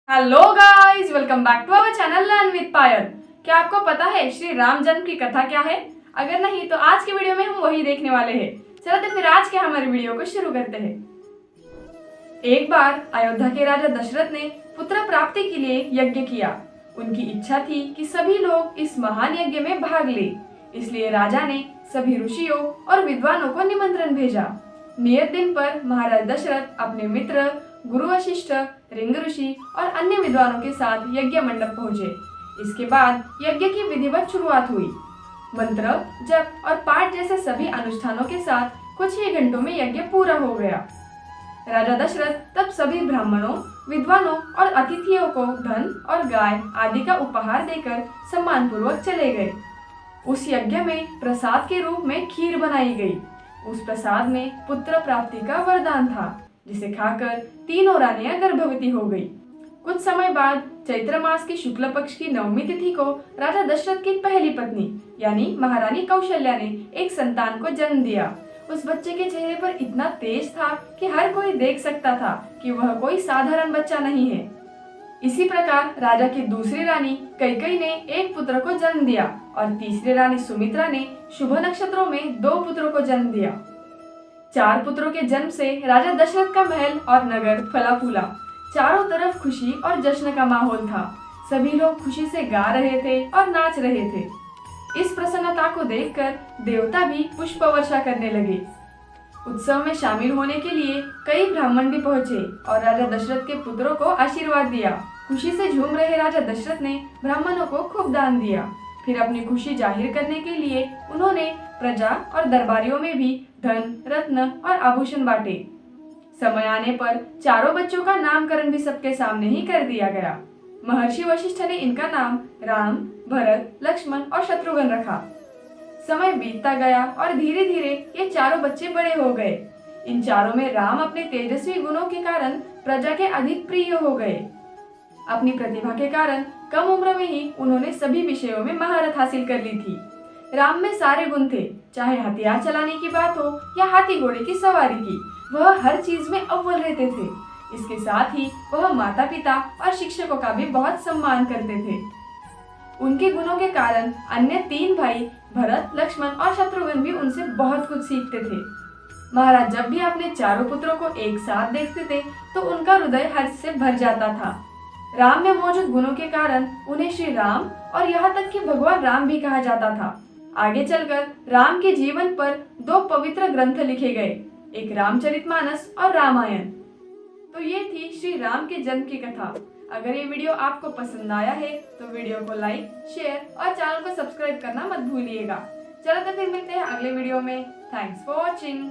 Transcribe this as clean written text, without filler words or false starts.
Hello guys, welcome back to our channel learn with Payal. क्या आपको पता है श्री राम जन्म की कथा क्या है? अगर नहीं तो आज के वीडियो में हम वही देखने वाले हैं। चलो तो फिर आज के हमारे वीडियो को शुरू करते हैं। एक बार अयोध्या के राजा दशरथ ने पुत्र प्राप्ति के लिए यज्ञ किया। उनकी इच्छा थी कि सभी लोग इस महान यज्ञ में भाग ले, इसलिए राजा ने सभी ऋषियों और विद्वानों को निमंत्रण भेजा। नियत दिन पर महाराज दशरथ अपने मित्र गुरु वशिष्ठ, रिंग ऋषि और अन्य विद्वानों के साथ यज्ञ मंडप पहुंचे। इसके बाद यज्ञ की विधिवत शुरुआत हुई। मंत्र, जप और पाठ जैसे सभी अनुष्ठानों के साथ कुछ ही घंटों में यज्ञ पूरा हो गया। राजा दशरथ तब सभी ब्राह्मणों, विद्वानों और अतिथियों को धन और गाय आदि का उपहार देकर सम्मान पूर्वक चले गए। उस यज्ञ में प्रसाद के रूप में खीर बनाई गई। उस प्रसाद में पुत्र प्राप्ति का वरदान था, जिसे खाकर तीनों रानियां गर्भवती हो गई। कुछ समय बाद चैत्र मास की शुक्ल पक्ष की नवमी तिथि को राजा दशरथ की पहली पत्नी यानी महारानी कौशल्या ने एक संतान को जन्म दिया। उस बच्चे के चेहरे पर इतना तेज था कि हर कोई देख सकता था कि वह कोई साधारण बच्चा नहीं है। इसी प्रकार राजा की दूसरी रानी कैकेयी ने एक पुत्र को जन्म दिया और तीसरी रानी सुमित्रा ने शुभ नक्षत्रों में 2 पुत्रों को जन्म दिया। 4 पुत्रों के जन्म से राजा दशरथ का महल और नगर फला फूला। चारों तरफ खुशी और जश्न का माहौल था। सभी लोग खुशी से गा रहे थे और नाच रहे थे। इस प्रसन्नता को देखकर देवता भी पुष्प वर्षा करने लगे। उत्सव में शामिल होने के लिए कई ब्राह्मण भी पहुंचे और राजा दशरथ के पुत्रों को आशीर्वाद दिया। खुशी से झूम रहे राजा दशरथ ने ब्राह्मणों को खूब दान दिया। फिर अपनी खुशी जाहिर करने के लिए उन्होंने प्रजा और दरबारियों में भी धन, रत्न और आभूषण बांटे। समय आने पर चारों बच्चों का नामकरण भी सबके सामने ही कर दिया गया। महर्षि वशिष्ठ ने इनका नाम राम, भरत, लक्ष्मण और शत्रुघ्न रखा। समय बीतता गया और धीरे धीरे ये चारों बच्चे बड़े हो गए। इन चारों में राम अपने तेजस्वी गुणों के कारण प्रजा के अधिक प्रिय हो गए। अपनी प्रतिभा के कारण कम उम्र में ही उन्होंने सभी विषयों में महारत हासिल कर ली थी। राम में सारे गुण थे, चाहे हथियार चलाने की बात हो या हाथी घोड़े की सवारी की, वह हर चीज में अव्वल रहते थे। इसके साथ ही वह माता पिता और शिक्षकों का भी बहुत सम्मान करते थे। उनके गुणों के कारण अन्य 3 भाई भरत, लक्ष्मण और शत्रुघ्न भी उनसे बहुत कुछ सीखते थे। महाराज जब भी अपने चारों पुत्रों को एक साथ देखते थे तो उनका हृदय हर्ष से भर जाता था। राम में मौजूद गुणों के कारण उन्हें श्री राम और यहाँ तक कि भगवान राम भी कहा जाता था। आगे चलकर राम के जीवन पर 2 पवित्र ग्रंथ लिखे गए, एक रामचरितमानस और रामायण। तो ये थी श्री राम के जन्म की कथा। अगर ये वीडियो आपको पसंद आया है तो वीडियो को लाइक, शेयर और चैनल को सब्सक्राइब करना मत भूलिएगा। चलो तो फिर मिलते हैं अगले वीडियो में। Thanks for watching.